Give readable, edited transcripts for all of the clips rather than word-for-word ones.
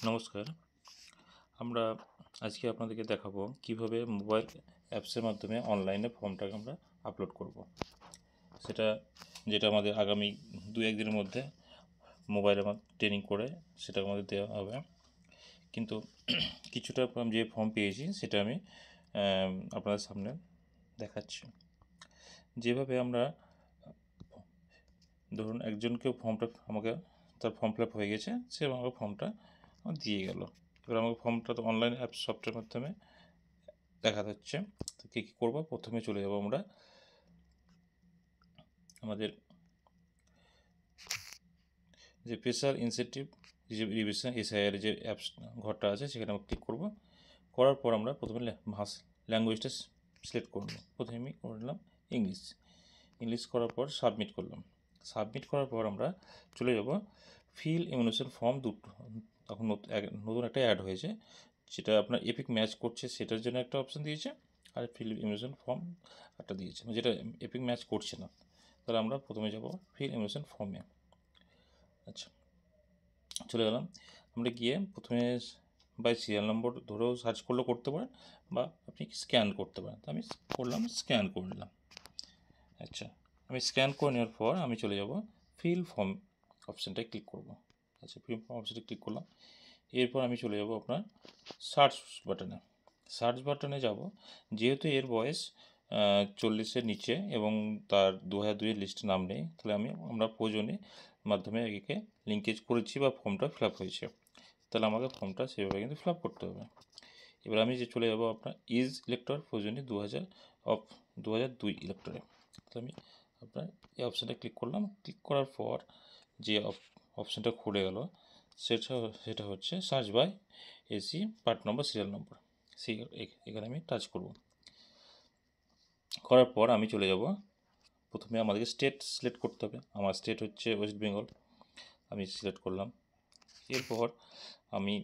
নমস্কার। আমরা আজকে আপনাদেরকে দেখাবো কিভাবে মোবাইল অ্যাপসের মাধ্যমে অনলাইনে ফর্মটাকে আমরা আপলোড করব। যেটা আমাদের আগামী 2-1 দিনের মধ্যে মোবাইলে ট্রেনিং করে সেটা আমাদের দেওয়া হবে। কিন্তু কিছুটা যে ফর্ম পেয়েছি সেটা আমি আপনাদের সামনে দেখাচ্ছি। যেভাবে আমরা ধরুন একজনকে আমাকে তার ফর্ম ফিল আপ হয়ে গেছে, সে আমাকে ফর্মটা দিয়ে গেল। এবার আমাকে ফর্মটা তো অনলাইন অ্যাপ সফটওয়্যারের মাধ্যমে দেখা যাচ্ছে। তো কী কী করবো, প্রথমে চলে যাব আমরা আমাদের যে প্রেসার ইনসেন্টিভ রিভিশন এসআইআর যে অ্যাপস ঘরটা আছে সেখানে আমরা ক্লিক করব। করার পর আমরা প্রথমে ল্যাঙ্গুয়েজটা সিলেক্ট করব। প্রথমে আমি করে নিলাম ইংলিশ করার পর সাবমিট করলাম। সাবমিট করার পর আমরা চলে যাব ফিল ইমিউনেশন ফর্ম তখন নতুন একটা অ্যাড হয়েছে, যেটা আপনার এপিক ম্যাচ করছে সেটার জন্য একটা অপশান দিয়েছে, আর ফিল ইমিউনেশন ফর্ম একটা দিয়েছে, যেটা এপিক ম্যাচ করছে না। তাহলে আমরা প্রথমে যাব ফিল ইমিউনেশন ফর্মে। আচ্ছা, চলে গেলাম। আমরা গিয়ে প্রথমে বাই সিরিয়াল নম্বর ধরেও সার্চ করলেও করতে পারেন, বা আপনি স্ক্যান করতে পারেন। তো আমি করলাম, স্ক্যান করে নিলাম। আচ্ছা, আমি স্ক্যান করে নেওয়ার পর আমি চলে যাব ফিল ফর্ম অপশানটায় ক্লিক করব। আচ্ছা, ফিল ফর্ম অপশানটা ক্লিক করলাম। এরপর আমি চলে যাব আপনার সার্চ বাটনে যাব। যেহেতু এর বয়স 40-এর নিচে এবং তার 2002-এর লিস্টে নাম নেই, তাহলে আমরা প্রয়োজনে মাধ্যমে একে লিঙ্কেজ করেছি বা ফর্মটা ফিল আপ হয়েছে, তাহলে আমাকে ফর্মটা সেভাবে কিন্তু ফিল আপ করতে হবে। এবার আমি যে চলে যাব আপনার ইজ ইলেক্টর প্রয়োজনে 2002 ইলেক্টরে। তো আমি আপনার এই অপশানটা ক্লিক করলাম। ক্লিক করার পর যে অপশানটা খুলে গেল সেটা হচ্ছে search by AC part number serial number. এখানে আমি টাচ করব। করার পর আমি চলে যাব, প্রথমে আমাদেরকে স্টেট সিলেক্ট করতে হবে। আমার স্টেট হচ্ছে ওয়েস্ট বেঙ্গল, আমি সিলেক্ট করলাম। এরপর আমি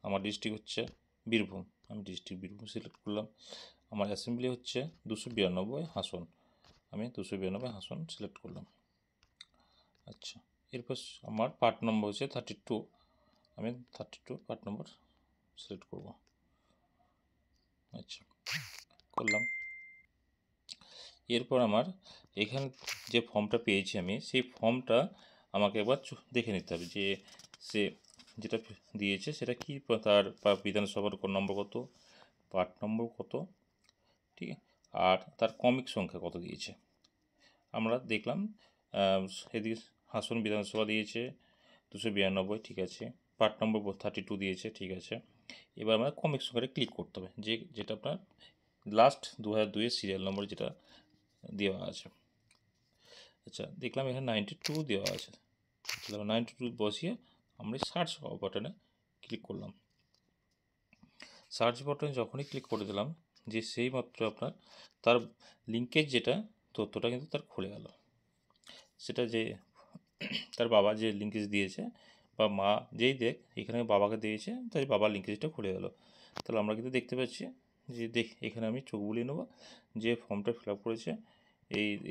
আমার ডিস্ট্রিক্ট হচ্ছে বীরভূম, আমি ডিস্ট্রিক্ট বীরভূম সিলেক্ট করলাম। আমার অ্যাসেম্বলি হচ্ছে 292 হাসন, আমি 292 হাসন সিলেক্ট করলাম। আচ্ছা, এরপর আমার পার্ট নম্বর হচ্ছে 32, আমি 32 পার্ট নম্বর সিলেক্ট করব। আচ্ছা, করলাম। এরপর আমার এখানে যে ফর্মটা পেয়েছি আমি, সেই ফর্মটা আমাকে একবার দেখে নিতে হবে যে সে যেটা দিয়েছে সেটা কি, তার বিধানসভার নম্বর কত, পার্ট নম্বর কত, ঠিক আছে, আর তার ক্রমিক সংখ্যা কত দিয়েছে। আমরা দেখলাম এদিকে হাসন বিধানসভা দিয়েছে 292, ঠিক আছে, পার্ট নম্বর 32 দিয়েছে, ঠিক আছে। এবার আমরা ক্রমিক সংখ্যাটা ক্লিক করতে হবে, যেটা আপনার লাস্ট 2002-এর সিরিয়াল নম্বর যেটা দেওয়া আছে। আচ্ছা, দেখলাম এখানে 92 দেওয়া আছে, তাহলে 92 বসিয়ে আমরা সার্চ বাটনে ক্লিক করলাম। সার্চ বাটনে যখনই ক্লিক করে দিলাম, যে সেই মাত্র আপনার তার লিঙ্কের যেটা তথ্যটা কিন্তু তার খুলে গেল। সেটা যে তার বাবা যে লিঙ্কেজ দিয়েছে বা মা যেই এখানে বাবাকে দিয়েছে, তাই বাবার লিঙ্কেজটা খুলে গেল। তাহলে আমরা কিন্তু দেখতে পাচ্ছি যে এখানে আমি চোখ বুলিয়ে নেব যে ফর্মটা ফিল আপ করেছে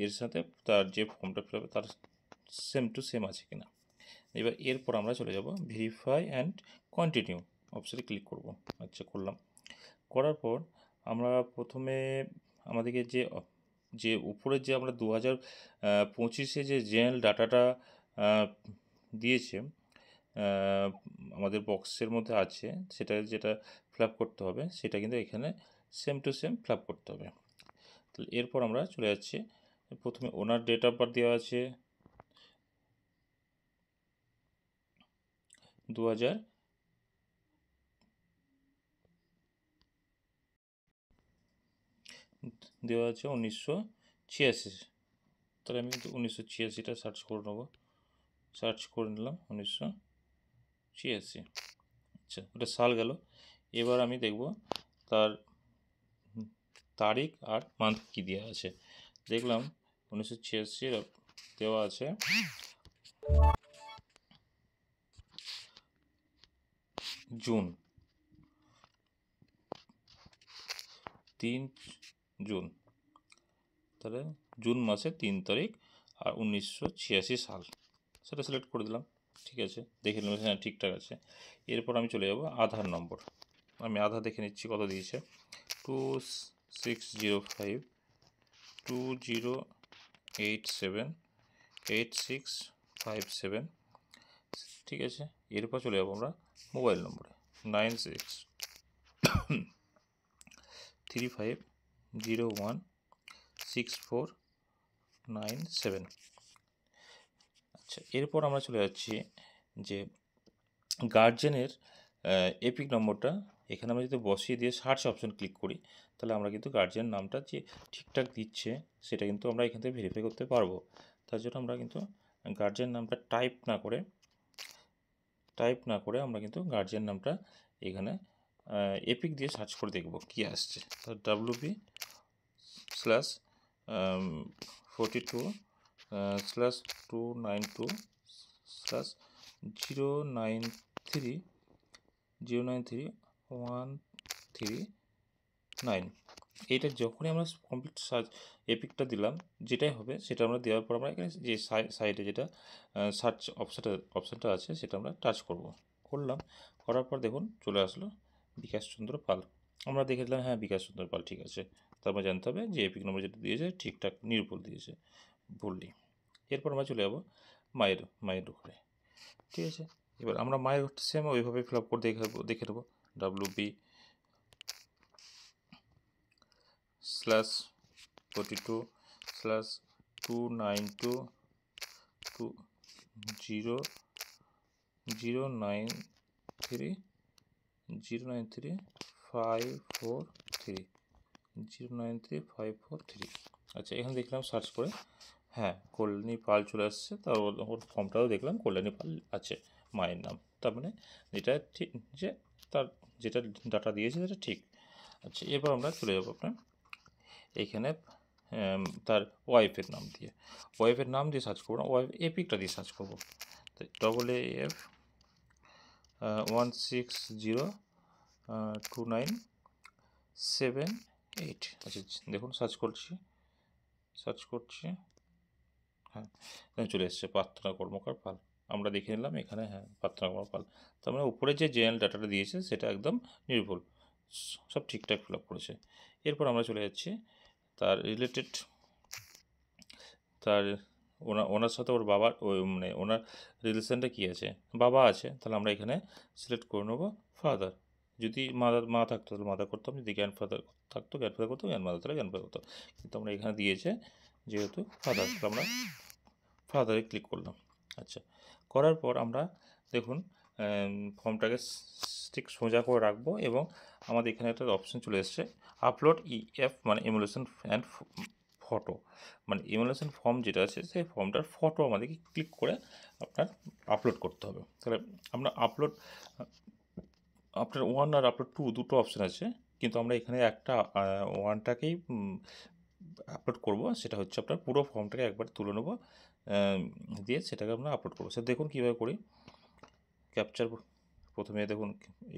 এর সাথে তার যে ফর্মটা ফিল আপ তার সেম টু সেম আছে কিনা। এবার এরপর আমরা চলে যাব ভেরিফাই অ্যান্ড কন্টিনিউ অপশানে ক্লিক করব। আচ্ছা, করলাম। করার পর আমরা প্রথমে আমাদেরকে যে উপরে যে আমরা 2025-এ যে জেনারেল ডাটাটা দিয়েছে আমাদের বক্সের মধ্যে আছে, যেটা ফিল আপ করতে হবে, সেটা কিন্তু এখানে same to same fill up করতে হবে। তাহলে এরপর আমরা চলে যাচ্ছি, প্রথমে ওনার ডেট অফ বার্থ দেওয়া আছে 2000, দেওয়া আছে 1986, তাহলে আমি কিন্তু 1986টা সার্চ করে নেবো। সার্চ করে নিলাম 1986। আচ্ছা, ওটা সাল গেল। এবার আমি দেখব তার তারিখ আর মান্থ কী দেওয়া আছে। দেখলাম 1986 দেওয়া আছে জুন, 3 জুন, তাহলে জুন মাসের 3 তারিখ আর 1986 সাল, সেটা সিলেক্ট করে দিলাম। ঠিক আছে, দেখে নিলাম হ্যাঁ ঠিকঠাক আছে। এরপর আমি চলে যাব আধার নম্বর। আমি আধার দেখে নিচ্ছি কত দিয়েছে, 2605 20878657। ঠিক আছে, এরপর চলে যাবো আমরা মোবাইল নম্বরে, 9635016497। আচ্ছা, এরপর আমরা চলে যাচ্ছি যে গার্জেনের এপিক নম্বরটা। এখানে আমরা যদি বসিয়ে দিয়ে সার্চ অপশন ক্লিক করি, তাহলে আমরা কিন্তু গার্জেন নামটা যে ঠিকঠাক দিচ্ছে সেটা কিন্তু আমরা এখান থেকে ভেরিফাই করতে পারবো। তার জন্য আমরা কিন্তু গার্জেন নামটা টাইপ না করে আমরা কিন্তু গার্জেন নামটা এখানে এপিক দিয়ে সার্চ করে দেখব কী আসছে। WB/42/292/093 এইটা যখনই আমরা কমপ্লিট সার্চ এপিকটা দিলাম, যেটাই হবে সেটা আমরা দেওয়ার পর আমরা এখানে যে সাইডে যেটা সার্চ অপশানটা আছে সেটা আমরা টাচ করলাম। করার পর দেখুন চলে আসলো বিকাশ চন্দ্র পাল। আমরা দেখে দিলাম হ্যাঁ বিকাশ চন্দ্র পাল ঠিক আছে। তারপর জানতে হবে যে এপিক নম্বর যেটা দিয়েছে ঠিকঠাক নির্ভুল দিয়েছে, ভুল নেই। এরপর আমরা চলে যাবো মায়ের ঘরে। ঠিক আছে, এবার আমরা মায়ের ঘরটা সেম ওইভাবে ফিল আপ করে দেখে নেবো। WB/29220930543 আচ্ছা, এখানে দেখলাম সার্চ করে হ্যাঁ কল্যাণী পাল চলে আসছে। তার ওর ফর্মটাও দেখলাম কল্যাণী পাল আছে মায়ের নাম, তার মানে যেটা ঠিক যে তার যেটা ডাটা দিয়েছে সেটা ঠিক। আচ্ছা, এরপর আমরা চলে যাবো আপনার এইখানে তার ওয়াইফের নাম দিয়ে সার্চ করবো না, ওয়াইফ এপিকটা দিয়ে সার্চ করবো। AAF 1602978। আচ্ছা দেখুন সার্চ করছি হ্যাঁ চলে এসছে প্রার্থনা কর্মকার পাল। আমরা দেখে নিলাম এখানে হ্যাঁ প্রার্থনা কর্মকার পাল, তার মানে উপরে যে জেনারেল ডাটাটা দিয়েছে সেটা একদম নির্ভুল, সব ঠিকঠাক ফিল আপ করেছে। এরপর আমরা চলে যাচ্ছি তার রিলেটেড, তার ওনার সাথে ওর বাবার মানে ওনার রিলেশনটা কী আছে। বাবা আছে, তাহলে আমরা এখানে সিলেক্ট করে নেবো ফাদার। যদি মা থাকতো তাহলে মাদার করতাম, যদি গ্র্যান্ডফাদার থাকতো গ্র্যান্ডফাদার করতাম, গ্র্যান্ডমাদার তাহলে গ্র্যান্ডফাদার করতাম। কিন্তু আমরা এখানে দিয়েছে যেহেতু ফাদার, তাহলে আমরা ফাদারে ক্লিক করলাম। আচ্ছা, করার পর আমরা দেখুন ফর্মটাকে ঠিক সোজা করে রাখবো এবং আমাদের এখানে একটা অপশন চলে এসছে আপলোড EF মানে এমুলেশন অ্যান্ড ফটো, মানে এমুলেশন ফর্ম যেটা আছে সেই ফর্মটার ফটো আমাদেরকে ক্লিক করে আপনার আপলোড করতে হবে। তাহলে আমরা আপনার 1 আর আপলোড 2 দুটো অপশান আছে, কিন্তু আমরা এখানে একটা 1টাকেই আপলোড করব। সেটা হচ্ছে আপনার পুরো ফর্মটাকে একবার তুলে নেবো, দিয়ে সেটাকে আমরা আপলোড করবো। সেটা দেখুন কীভাবে করি। ক্যাপচার প্রথমে দেখুন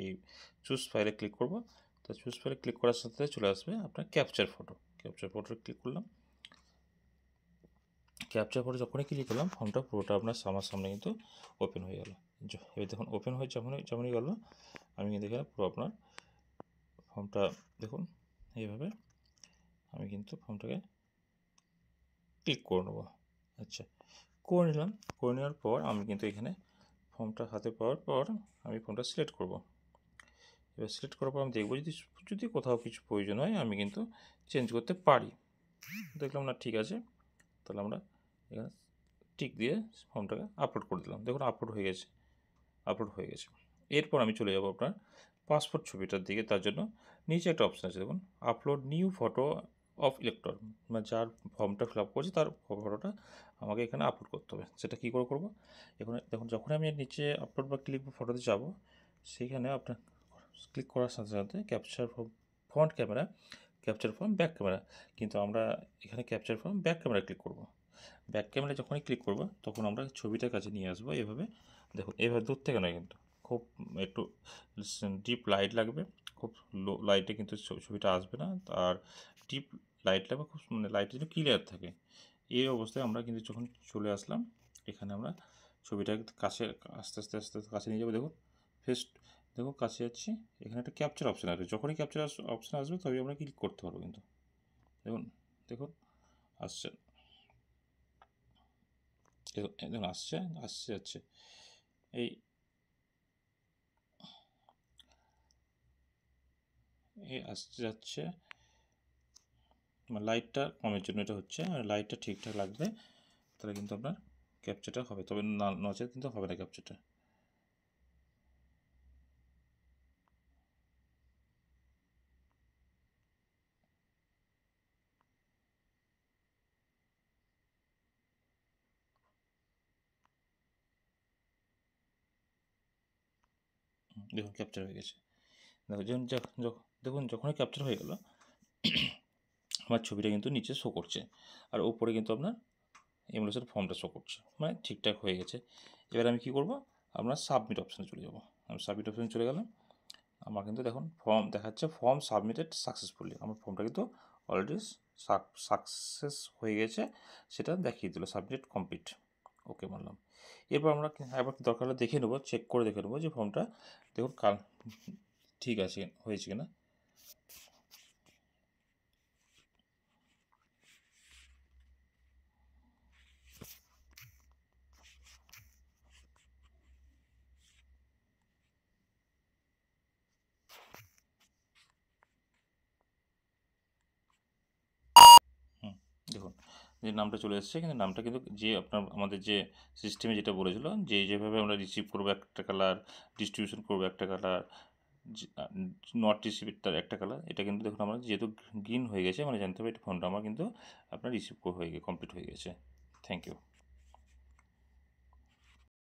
এই চুজ ফাইলে ক্লিক করব। তো চুজ ফাইলে ক্লিক করার সাথে চলে আসবে আপনার ক্যাপচার ফটো ক্লিক করলাম। ক্যাপচার ফটো যখনই ক্লিক করলাম ফর্মটা পুরোটা আপনার সামনে কিন্তু ওপেন হয়ে গেল। এবার দেখুন ওপেন হয়ে যেমনই গেল আমি কিন্তু এখানে পুরো আপনার ফর্মটা দেখুন এইভাবে আমি কিন্তু ফর্মটাকে ক্লিক করে নেবো। আচ্ছা, করে নেওয়ার পর আমি কিন্তু এখানে ফর্মটা হাতে পাওয়ার পর আমি ফর্মটা সিলেক্ট করব। এবার সিলেক্ট করার পর আমি দেখব যদি কোথাও কিছু প্রয়োজন হয় আমি কিন্তু চেঞ্জ করতে পারি। দেখলাম না ঠিক আছে, তাহলে আমরা এখানে টিক দিয়ে ফর্মটাকে আপলোড করে দিলাম। দেখুন আপলোড হয়ে গেছে। এরপর আমি চলে যাব আপনার পাসপোর্ট ছবিটার দিকে। তার জন্য নিচে একটা অপশান আছে দেখুন, upload new photo of elector, মানে যার ফর্মটা ফিল আপ করছি তার ফটোটা আমাকে এখানে আপলোড করতে হবে। সেটা কী করে করবো, এখানে দেখুন যখন আমি নিচে আপলোড বা ক্লিক ফটোতে যাব সেইখানে আপনার ক্লিক করার সাথে সাথে capture front camera, capture from back camera, কিন্তু আমরা এখানে capture from back camera click করব। ব্যাক ক্যামেরা যখনই ক্লিক করব তখন আমরা ছবিটার কাছে নিয়ে আসবো এভাবে। দেখুন এইভাবে দূর থেকে নয়, কিন্তু খুব একটু ডিপ লাইট লাগবে, খুব লো লাইটে কিন্তু ছবিটা আসবে না। আর ডিপ লাইট লাগবে, খুব মানে লাইটটা যেন ক্লিয়ার থাকে। এই অবস্থায় আমরা কিন্তু যখন চলে আসলাম এখানে আমরা ছবিটা কাছে আস্তে আস্তে আস্তে আস্তে কাছে নিয়ে যাবো। দেখুন ফেস, দেখুন কাছে যাচ্ছি, এখানে একটা ক্যাপচার অপশান আসবে। যখনই ক্যাপচার অপশান আসবে তবেই আমরা ক্লিক করতে পারবো। কিন্তু দেখুন, দেখুন আসছে, দেখুন আসছে আসছে যাচ্ছে, এই এই আসছে যাচ্ছে। লাইটটা কমের জন্য এটা হচ্ছে, আর লাইটটা ঠিকঠাক লাগবে তাহলে কিন্তু আপনার ক্যাপচারটা হবে, তবে না নচেত কিন্তু হবে না ক্যাপচারটা। দেখুন ক্যাপচার হয়ে গেছে। দেখুন দেখুন যখনই ক্যাপচার হয়ে গেল আমার ছবিটা কিন্তু নিচে শো করছে, আর উপরে কিন্তু আপনার এমুলেশন ফর্মটা শো করছে, মানে ঠিকঠাক হয়ে গেছে। এবার আমি কি করব, আপনার সাবমিট অপশানে চলে যাব। আমি সাবমিট অপশানে চলে গেলাম, আমার কিন্তু দেখুন ফর্ম দেখাচ্ছে ফর্ম সাবমিটেড সাকসেসফুলি। আমার ফর্মটা কিন্তু অলরেডি সাকসেস হয়ে গেছে, সেটা দেখিয়ে দিল সাবমিট কমপ্লিট। ওকে বললাম। এরপর আমরা একবার দরকার হলে দেখে নেবো, চেক করে দেখে নেবো যে ফর্মটা দেখুন ঠিক আছে হয়েছে কিনা। দেখুন যে নামটা চলে এসেছে, কিন্তু নামটা কিন্তু যে আপনার আমাদের যে সিস্টেমে যেটা বলেছিল যে যেভাবে আমরা রিসিভ করবো একটা কালার, ডিস্ট্রিবিউশন করবো একটা কালার, নট রিসিভ তার একটা কালার, এটা কিন্তু দেখুন আমরা যেহেতু গ্রিন হয়ে গেছে মানে জানতে হবে এটা ফোনটা আমার কিন্তু আপনার রিসিভ হয়ে গিয়ে কমপ্লিট হয়ে গেছে। Thank you.